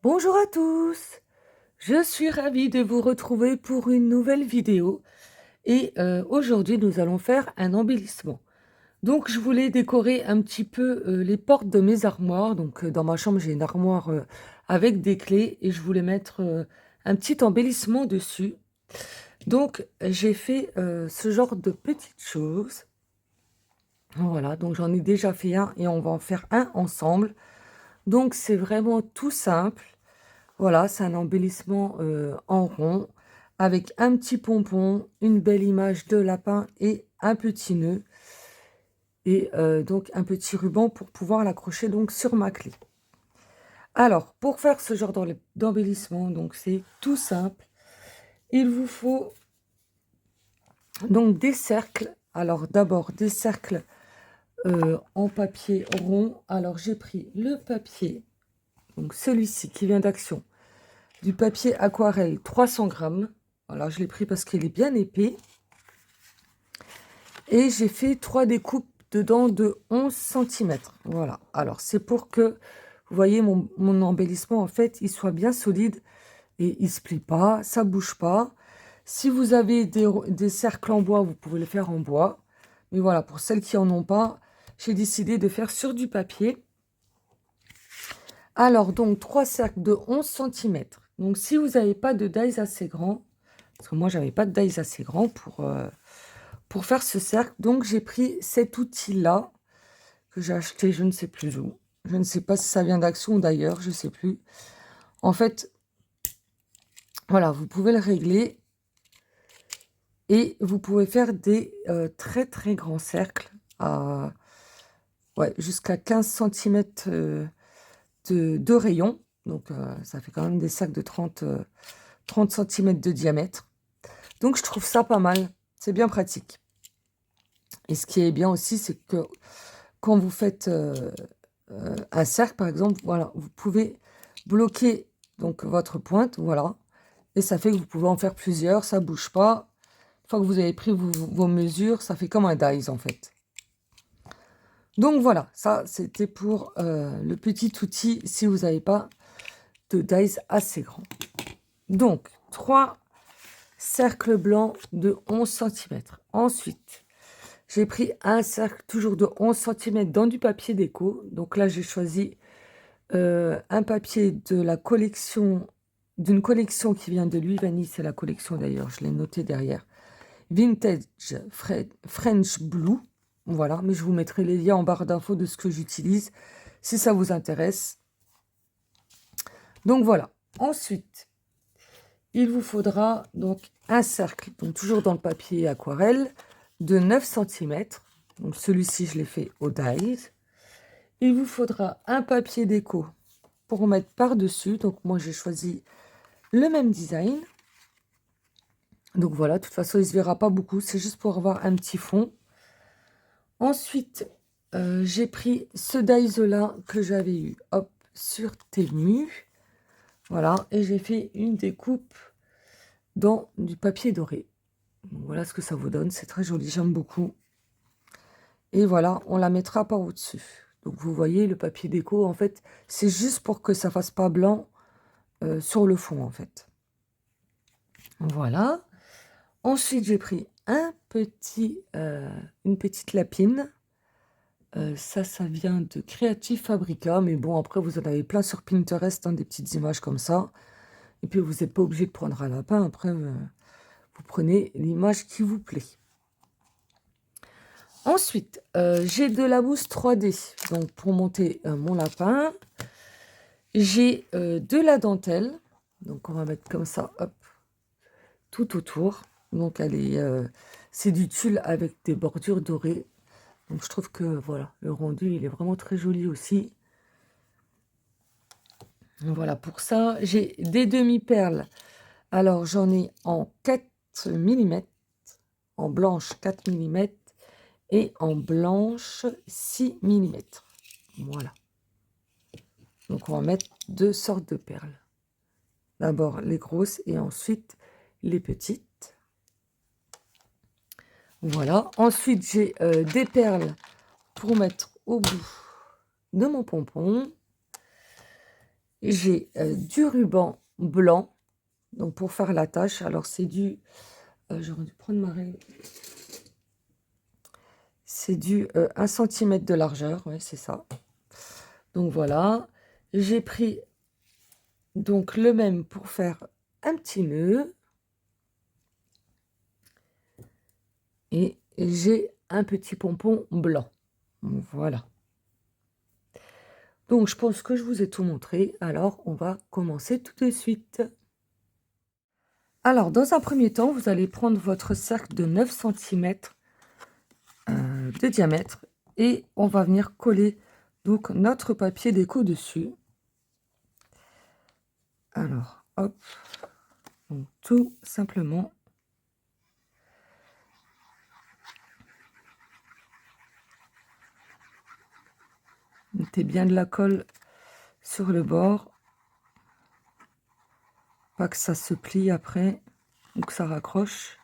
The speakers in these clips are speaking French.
Bonjour à tous, je suis ravie de vous retrouver pour une nouvelle vidéo et aujourd'hui nous allons faire un embellissement. Donc je voulais décorer un petit peu les portes de mes armoires. Donc dans ma chambre j'ai une armoire avec des clés et je voulais mettre un petit embellissement dessus. Donc j'ai fait ce genre de petites choses. Voilà, donc j'en ai déjà fait un et on va en faire un ensemble. Donc c'est vraiment tout simple. Voilà, c'est un embellissement en rond avec un petit pompon, une belle image de lapin et un petit nœud. Et donc un petit ruban pour pouvoir l'accrocher donc sur ma clé. Alors, pour faire ce genre d'embellissement, donc c'est tout simple. Il vous faut donc des cercles. Alors d'abord des cercles en papier rond. Alors j'ai pris le papier, donc celui-ci qui vient d'Action. Du papier aquarelle 300 grammes. Voilà, je l'ai pris parce qu'il est bien épais. Et j'ai fait 3 découpes dedans de 11 centimètres. Voilà, alors c'est pour que, vous voyez, mon embellissement, en fait, il soit bien solide et il ne se plie pas, ça ne bouge pas. Si vous avez des cercles en bois, vous pouvez le faire en bois. Mais voilà, pour celles qui n'en ont pas, j'ai décidé de faire sur du papier. Alors, donc, 3 cercles de 11 centimètres. Donc, si vous n'avez pas de dies assez grand, parce que moi, j'avais pas de dies assez grand pour faire ce cercle. Donc, j'ai pris cet outil-là que j'ai acheté, je ne sais plus où. Je ne sais pas si ça vient d'Action d'ailleurs, je ne sais plus. En fait, voilà, vous pouvez le régler et vous pouvez faire des très très grands cercles à jusqu'à 15 centimètres de rayon. Donc, ça fait quand même des cercles de 30 cm de diamètre. Donc, je trouve ça pas mal. C'est bien pratique. Et ce qui est bien aussi, c'est que quand vous faites un cercle, par exemple, voilà, vous pouvez bloquer donc votre pointe, voilà, et ça fait que vous pouvez en faire plusieurs, ça bouge pas. Une fois que vous avez pris vos mesures, ça fait comme un dies en fait. Donc voilà, ça c'était pour le petit outil si vous n'avez pas de dies assez grand. Donc 3 cercles blancs de 11 cm. Ensuite, j'ai pris un cercle toujours de 11 cm dans du papier déco. Donc là, j'ai choisi un papier de la collection, d'une collection qui vient de Louis Vanille. C'est la collection d'ailleurs, je l'ai noté derrière. Vintage French Blue. Voilà, mais je vous mettrai les liens en barre d'infos de ce que j'utilise si ça vous intéresse. Donc voilà. Ensuite, il vous faudra donc un cercle, donc toujours dans le papier aquarelle, de 9 cm. Donc celui-ci, je l'ai fait au dies. Il vous faudra un papier déco pour mettre par-dessus. Donc moi, j'ai choisi le même design. Donc voilà, de toute façon, il ne se verra pas beaucoup. C'est juste pour avoir un petit fond. Ensuite, j'ai pris ce dies-là que j'avais eu, hop, sur Temu. Voilà, et j'ai fait une découpe dans du papier doré. Donc, voilà ce que ça vous donne. C'est très joli, j'aime beaucoup. Et voilà, on la mettra par au-dessus. Donc vous voyez, le papier déco, en fait, c'est juste pour que ça fasse pas blanc sur le fond, en fait. Voilà. Ensuite, j'ai pris une petite lapine. Ça vient de Creative Fabrica. Mais bon, après, vous en avez plein sur Pinterest, hein, des petites images comme ça. Et puis, vous n'êtes pas obligé de prendre un lapin. Après, vous prenez l'image qui vous plaît. Ensuite, j'ai de la mousse 3D. Donc, pour monter mon lapin. J'ai de la dentelle. Donc, on va mettre comme ça, hop, tout autour. Donc, c'est du tulle avec des bordures dorées. Donc, je trouve que, voilà, le rendu, il est vraiment très joli aussi. Voilà, pour ça, j'ai des demi-perles. Alors, j'en ai en 4 mm, en blanche 4 mm et en blanche 6 mm. Voilà. Donc, on va mettre 2 sortes de perles. D'abord les grosses et ensuite les petites. Voilà. Ensuite, j'ai des perles pour mettre au bout de mon pompon. j'ai du ruban blanc, donc pour faire la tâche. Alors c'est du, j'aurais dû prendre ma règle. C'est du 1 cm de largeur, ouais, c'est ça. Donc voilà, j'ai pris donc le même pour faire un petit nœud. Et j'ai un petit pompon blanc. Voilà. Donc je pense que je vous ai tout montré. Alors on va commencer tout de suite. Alors dans un premier temps, vous allez prendre votre cercle de 9 cm de diamètre et on va venir coller donc notre papier déco dessus. Alors hop, donc tout simplement. Mettez bien de la colle sur le bord, pas que ça se plie après ou que ça raccroche.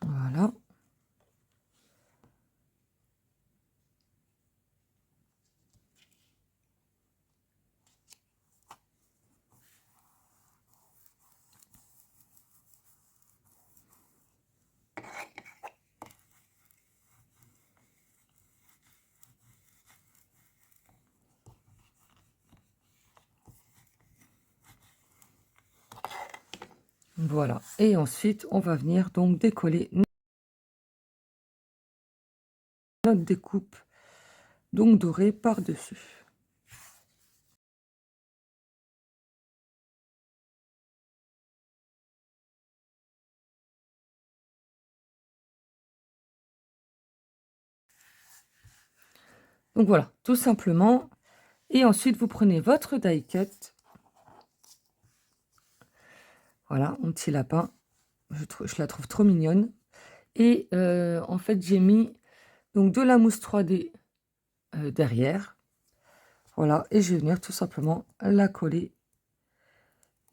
Voilà. Voilà, et ensuite on va venir donc décoller notre découpe donc dorée par-dessus. Donc voilà, tout simplement. Et ensuite vous prenez votre die cut. Voilà, mon petit lapin. Je la trouve trop mignonne. Et en fait j'ai mis donc de la mousse 3D derrière. Voilà, et je vais venir tout simplement la coller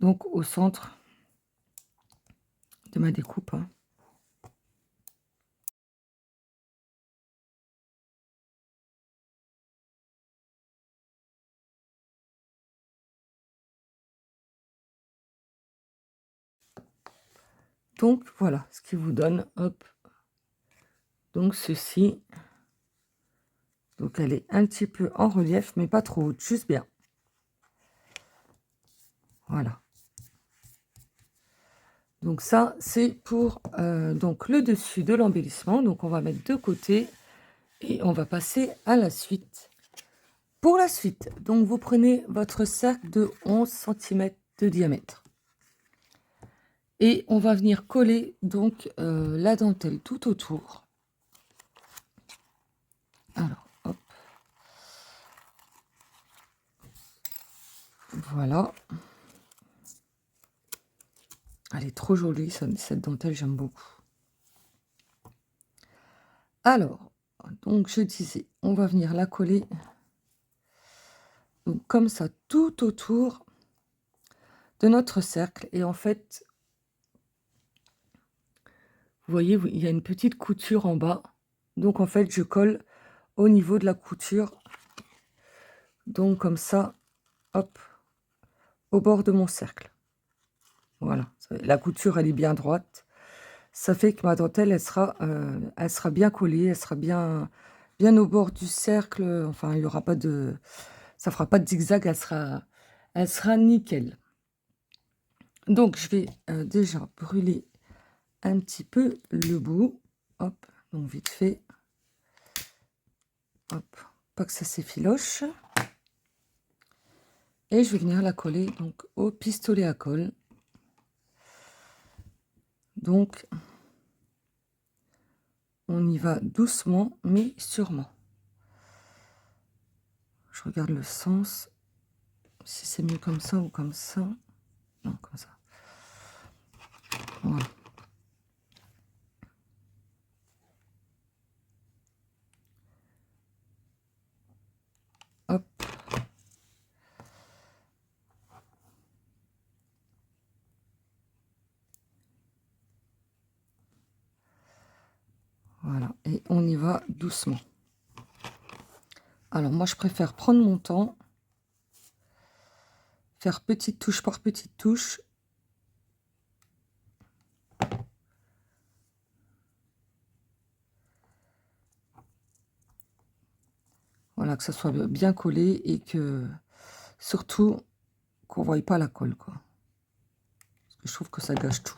donc au centre de ma découpe, hein. Donc voilà ce qui vous donne, hop, donc ceci. Donc elle est un petit peu en relief, mais pas trop haute, juste bien. Voilà. Donc ça, c'est pour donc le dessus de l'embellissement. Donc on va mettre de côté et on va passer à la suite. Pour la suite, donc vous prenez votre cercle de 11 cm de diamètre. Et on va venir coller donc la dentelle tout autour. Alors, hop. Voilà. Elle est trop jolie, cette dentelle, j'aime beaucoup. Alors, donc je disais, on va venir la coller donc comme ça tout autour de notre cercle. Et en fait, vous voyez, il y a une petite couture en bas. Donc en fait, je colle au niveau de la couture. Donc comme ça, hop, au bord de mon cercle. Voilà, la couture, elle est bien droite. Ça fait que ma dentelle, elle sera bien collée, elle sera bien au bord du cercle. Enfin, il y aura pas de... Ça fera pas de zigzag, elle sera nickel. Donc, je vais déjà brûler un petit peu le bout. Hop, donc vite fait. Hop, pas que ça s'effiloche. Et je vais venir la coller donc au pistolet à colle. Donc, on y va doucement, mais sûrement. Je regarde le sens, si c'est mieux comme ça ou comme ça. Non, comme ça. Voilà. on y va doucement. Alors moi je préfère prendre mon temps, faire petite touche par petite touche. Voilà, que ça soit bien collé et que surtout qu'on ne voie pas la colle, quoi. Parce que je trouve que ça gâche tout.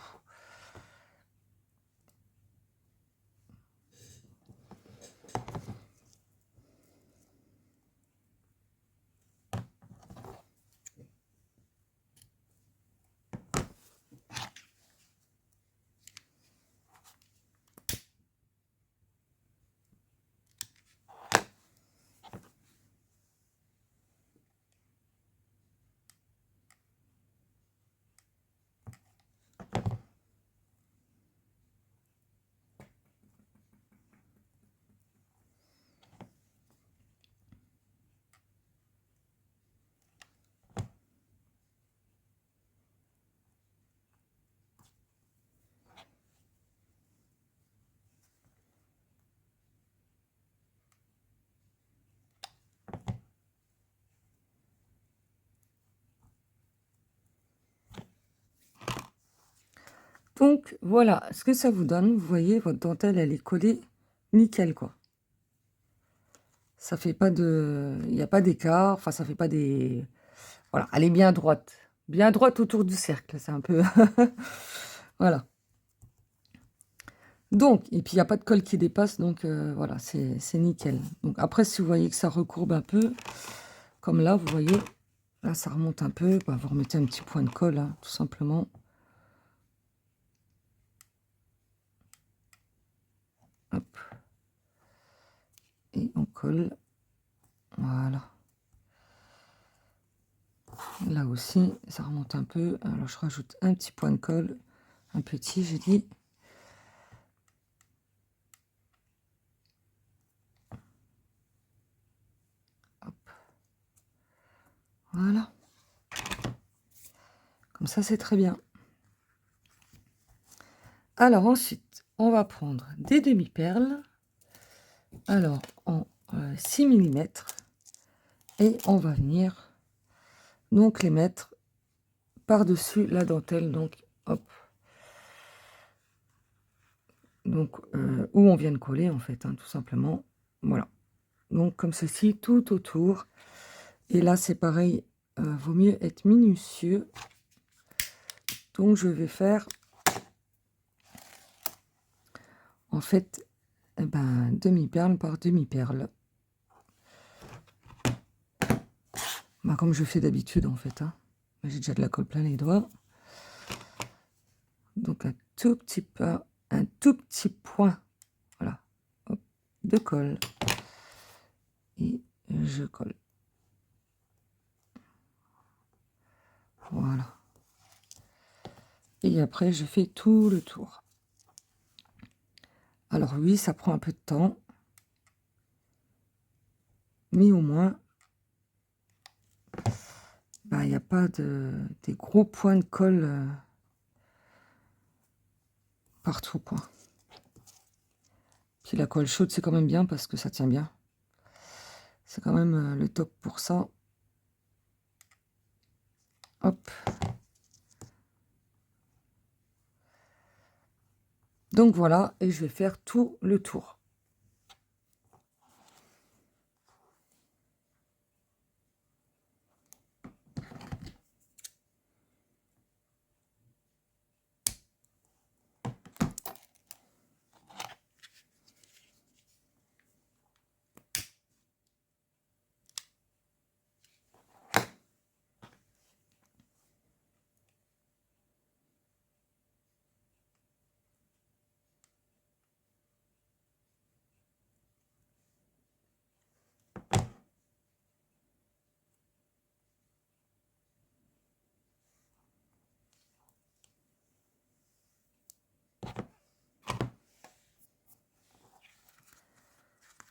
Donc voilà ce que ça vous donne. Vous voyez, votre dentelle, elle est collée nickel, quoi. Ça fait pas de... Il n'y a pas d'écart, enfin ça fait pas des... Voilà, elle est bien droite. Bien droite autour du cercle, c'est un peu... Voilà. Donc, et puis il n'y a pas de colle qui dépasse, donc voilà, c'est nickel. Donc après, si vous voyez que ça recourbe un peu, comme là, vous voyez, là ça remonte un peu, bah, vous remettez un petit point de colle, hein, tout simplement. Hop. Et on colle. Voilà. Là aussi, ça remonte un peu. Alors je rajoute un petit point de colle, un petit, j'ai dit. Hop. Voilà. Comme ça, c'est très bien. Alors ensuite, on va prendre des demi-perles. Alors en 6 mm. Et on va venir donc les mettre par-dessus la dentelle. Donc hop. Donc où on vient de coller en fait, hein, tout simplement. Voilà. Donc comme ceci, tout autour. Et là, c'est pareil. Vaut mieux être minutieux. Donc je vais faire en fait demi-perle par demi-perle. Bah, comme je fais d'habitude en fait. Hein. J'ai déjà de la colle plein les doigts. Donc un tout petit peu, un tout petit point, voilà, hop, de colle. Et je colle. Voilà. Et après, je fais tout le tour. Alors oui, ça prend un peu de temps. Mais au moins, bah, il n'y a pas des gros points de colle partout, quoi. Puis la colle chaude, c'est quand même bien parce que ça tient bien. C'est quand même le top pour ça. Hop. Donc voilà, et je vais faire tout le tour.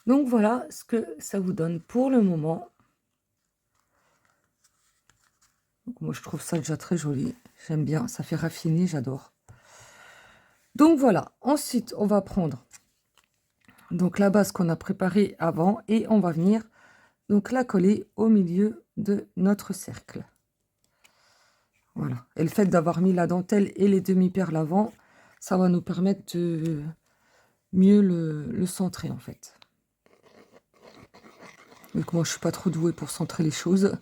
Donc voilà ce que ça vous donne pour le moment. Donc, moi je trouve ça déjà très joli. J'aime bien, ça fait raffiner, j'adore. Donc voilà, ensuite on va prendre Donc la base qu'on a préparée avant et on va venir donc la coller au milieu de notre cercle. Voilà. Et le fait d'avoir mis la dentelle et les demi-perles avant, ça va nous permettre de mieux le centrer en fait. Donc moi je suis pas trop douée pour centrer les choses.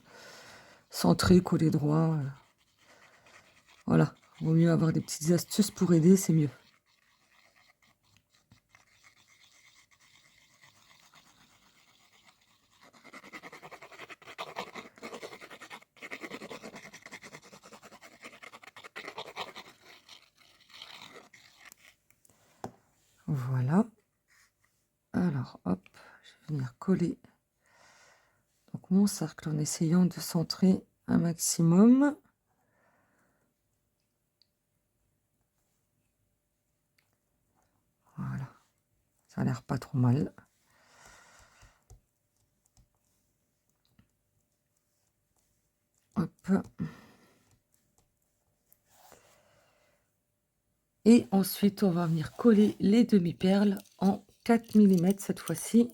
Centrer, coller droit. Voilà. Vaut mieux avoir des petites astuces pour aider, c'est mieux. Voilà. Alors, hop, je vais venir coller donc mon cercle en essayant de centrer un maximum. Voilà. Ça a l'air pas trop mal. Hop. Et ensuite, on va venir coller les demi-perles en 4 mm cette fois-ci.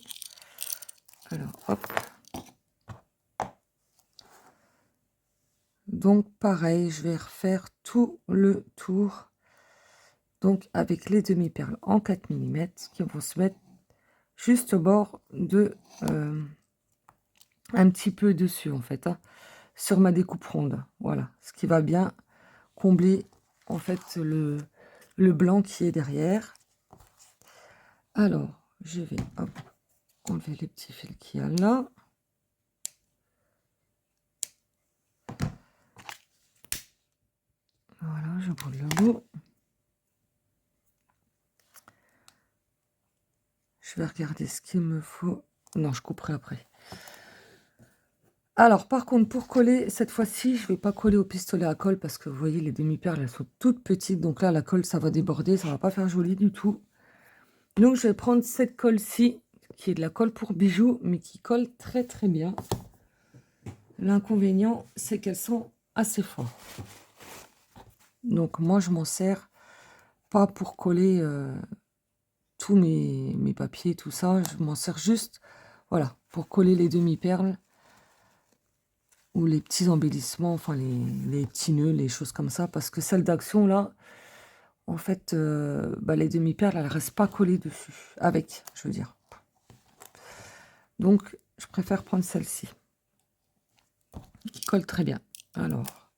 Alors, hop. Donc, pareil, je vais refaire tout le tour. Donc, avec les demi-perles en 4 mm qui vont se mettre juste au bord de... un petit peu dessus, en fait, hein, sur ma découpe ronde. Voilà, ce qui va bien combler, en fait, le blanc qui est derrière. Alors, je vais hop, enlever les petits fils qu'il y a là. Voilà, je brûle le bout. Je vais regarder ce qu'il me faut. Non, je couperai après. Alors, par contre, pour coller, cette fois-ci, je ne vais pas coller au pistolet à colle parce que vous voyez, les demi-perles, elles sont toutes petites. Donc là, la colle, ça va déborder, ça ne va pas faire joli du tout. Donc, je vais prendre cette colle-ci, qui est de la colle pour bijoux, mais qui colle très, très bien. L'inconvénient, c'est qu'elles sont assez fortes. Donc, moi, je m'en sers pas pour coller tous mes papiers, tout ça. Je m'en sers juste, voilà, pour coller les demi-perles ou les petits embellissements, enfin, les petits nœuds, les choses comme ça. Parce que celle d'Action, là, en fait, les demi-perles, elles ne restent pas collées dessus. Avec, je veux dire. Donc, je préfère prendre celle-ci. Qui colle très bien. Alors,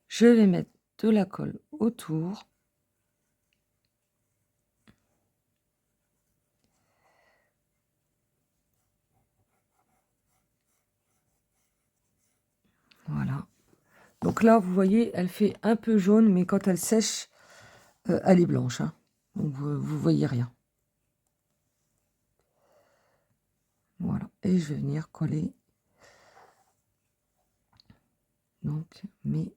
je vais mettre de la colle autour. Voilà. Donc là, vous voyez, elle fait un peu jaune, mais quand elle sèche, elle est blanche. Hein. Donc, vous voyez rien. Voilà. Et je vais venir coller donc mes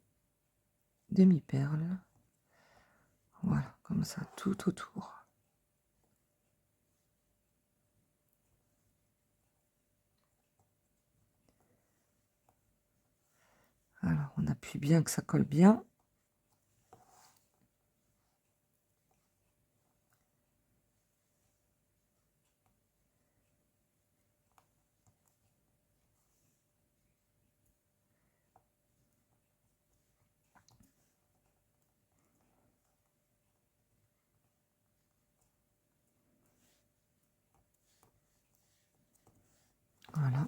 demi-perles. Voilà, comme ça, tout autour. Alors, on appuie bien que ça colle bien. Voilà.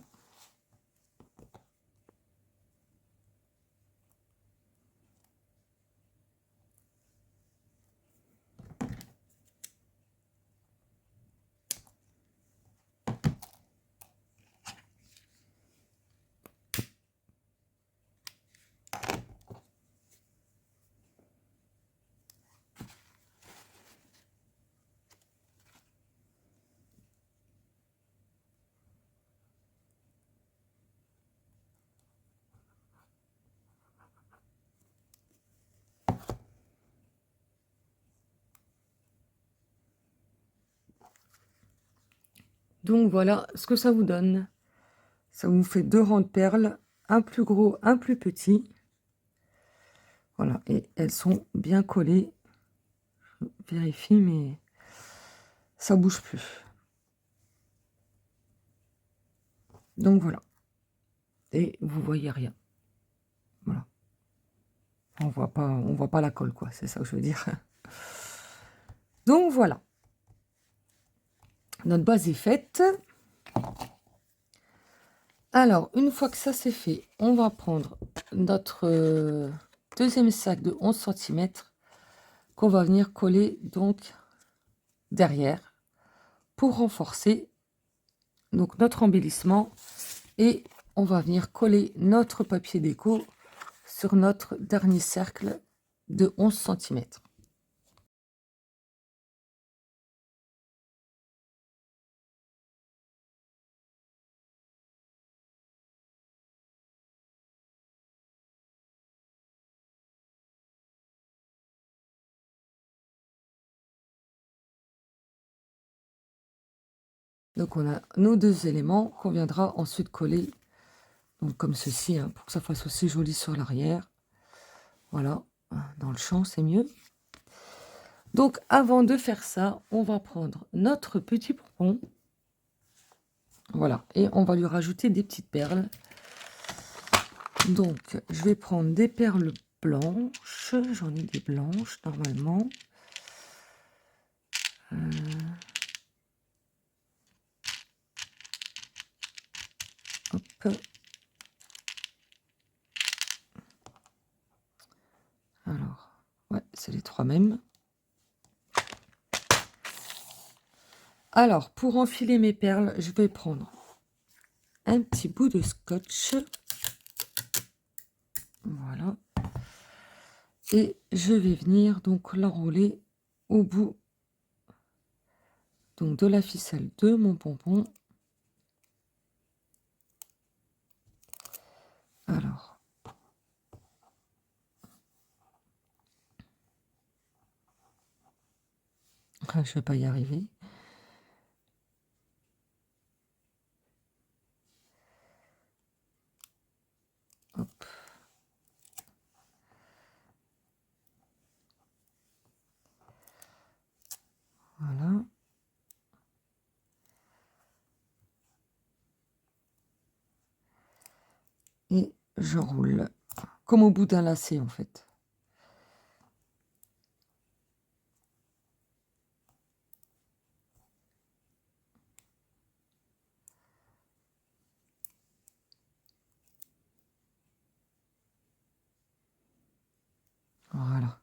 Donc, voilà ce que ça vous donne. Ça vous fait 2 rangs de perles, un plus gros, un plus petit. Voilà, et elles sont bien collées. Je vérifie, mais ça bouge plus. Donc voilà. Et vous voyez rien. Voilà. On voit pas la colle, quoi. C'est ça que je veux dire. Donc voilà. Notre base est faite. Alors, une fois que ça c'est fait, on va prendre notre deuxième sac de 11 centimètres qu'on va venir coller donc derrière pour renforcer donc notre embellissement, et on va venir coller notre papier déco sur notre dernier cercle de 11 centimètres. Donc on a nos deux éléments qu'on viendra ensuite coller, donc comme ceci, hein, pour que ça fasse aussi joli sur l'arrière. Voilà, dans le champ c'est mieux. Donc avant de faire ça, on va prendre notre petit pompon, voilà, et on va lui rajouter des petites perles. Donc je vais prendre des perles blanches, j'en ai des blanches normalement. Hop. Alors, ouais, c'est les trois mêmes. Alors, pour enfiler mes perles, je vais prendre un petit bout de scotch. Voilà. Et je vais venir donc l'enrouler au bout donc de la ficelle de mon pompon. Alors, je vais pas y arriver. Hop. Voilà. Et je roule comme au bout d'un lacet en fait. Voilà.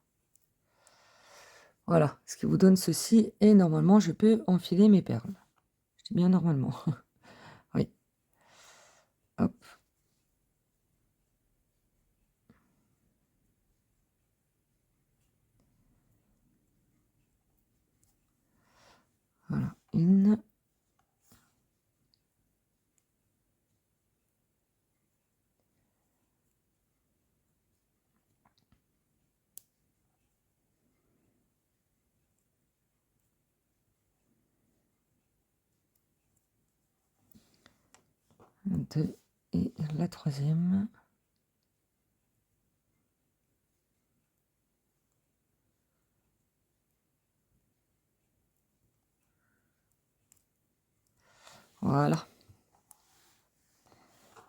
Voilà, ce qui vous donne ceci, et normalement je peux enfiler mes perles. Je dis bien normalement. Oui. Hop. Voilà, une. Deux, et la troisième. Voilà.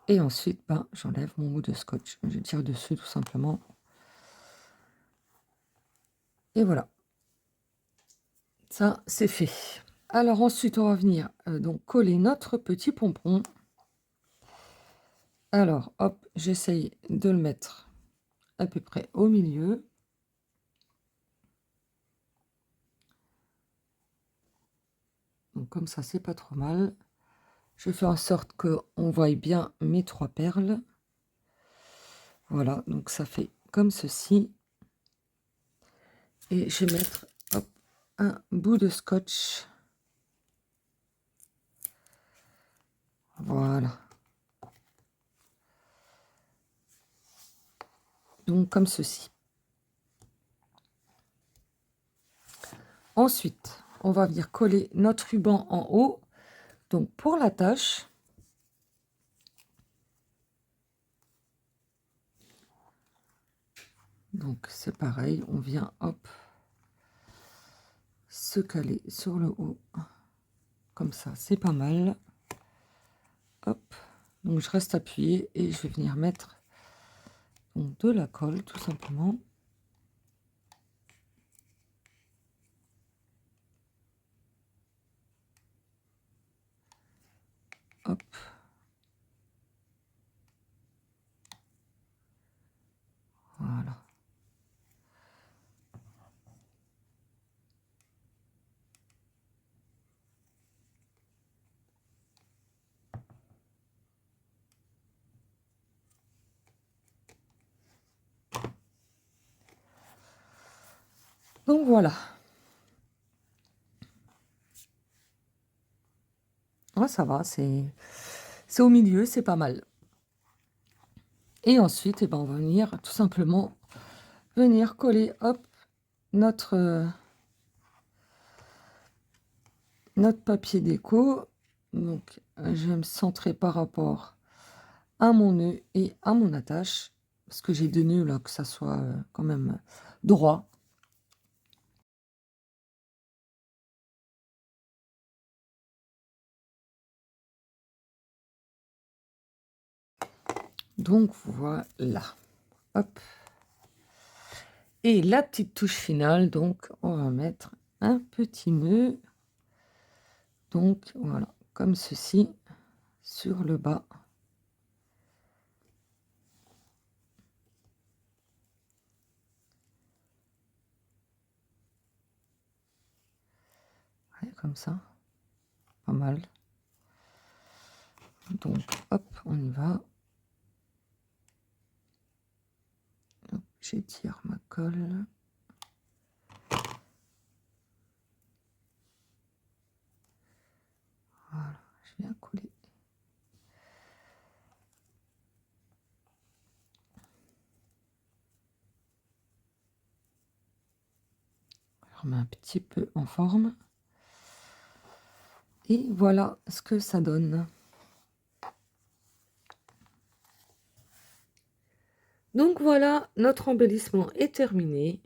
Et ensuite, ben, j'enlève mon bout de scotch. Je tire dessus tout simplement. Et voilà. Ça, c'est fait. Alors ensuite, on va venir donc coller notre petit pompon. Alors, hop, j'essaye de le mettre à peu près au milieu. Donc comme ça, c'est pas trop mal. Je fais en sorte qu'on voie bien mes trois perles. Voilà, donc ça fait comme ceci. Et je vais mettre hop, un bout de scotch. Voilà. Donc comme ceci. Ensuite, on va venir coller notre ruban en haut. Donc pour la tâche, donc c'est pareil, on vient hop se caler sur le haut. Comme ça, c'est pas mal. Hop. Donc je reste appuyée et je vais venir mettre donc, de la colle tout simplement. Hop. Voilà. Donc voilà. Ouais, ça va, c'est au milieu, c'est pas mal. Et ensuite, eh ben, on va venir tout simplement venir coller, hop, notre papier déco. Donc, je vais me centrer par rapport à mon nœud et à mon attache, parce que j'ai deux nœuds là, que ça soit quand même droit. Donc voilà, hop. Et la petite touche finale, donc on va mettre un petit nœud, donc voilà, comme ceci, sur le bas. Ouais, comme ça, pas mal. Donc hop, on y va. J'étire ma colle. Voilà, je viens coller. Je remets un petit peu en forme. Et voilà ce que ça donne. Donc voilà, notre embellissement est terminé.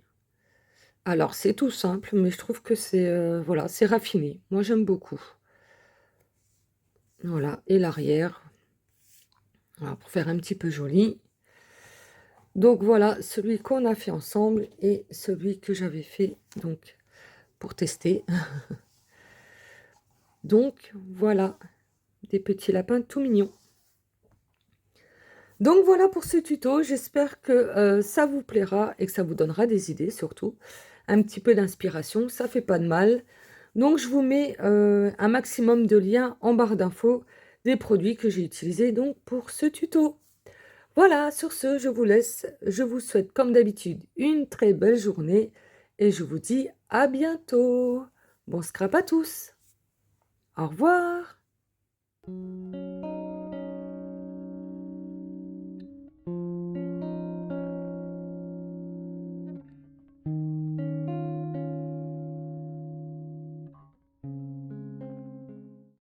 Alors c'est tout simple, mais je trouve que c'est voilà, c'est raffiné. Moi j'aime beaucoup. Voilà, et l'arrière, voilà, pour faire un petit peu joli. Donc voilà, celui qu'on a fait ensemble et celui que j'avais fait donc pour tester. Donc voilà, des petits lapins tout mignons. Donc voilà pour ce tuto, j'espère que ça vous plaira et que ça vous donnera des idées surtout. Un petit peu d'inspiration, ça fait pas de mal. Donc je vous mets un maximum de liens en barre d'infos des produits que j'ai utilisés donc pour ce tuto. Voilà, sur ce, je vous laisse. Je vous souhaite comme d'habitude une très belle journée et je vous dis à bientôt. Bon scrap à tous. Au revoir.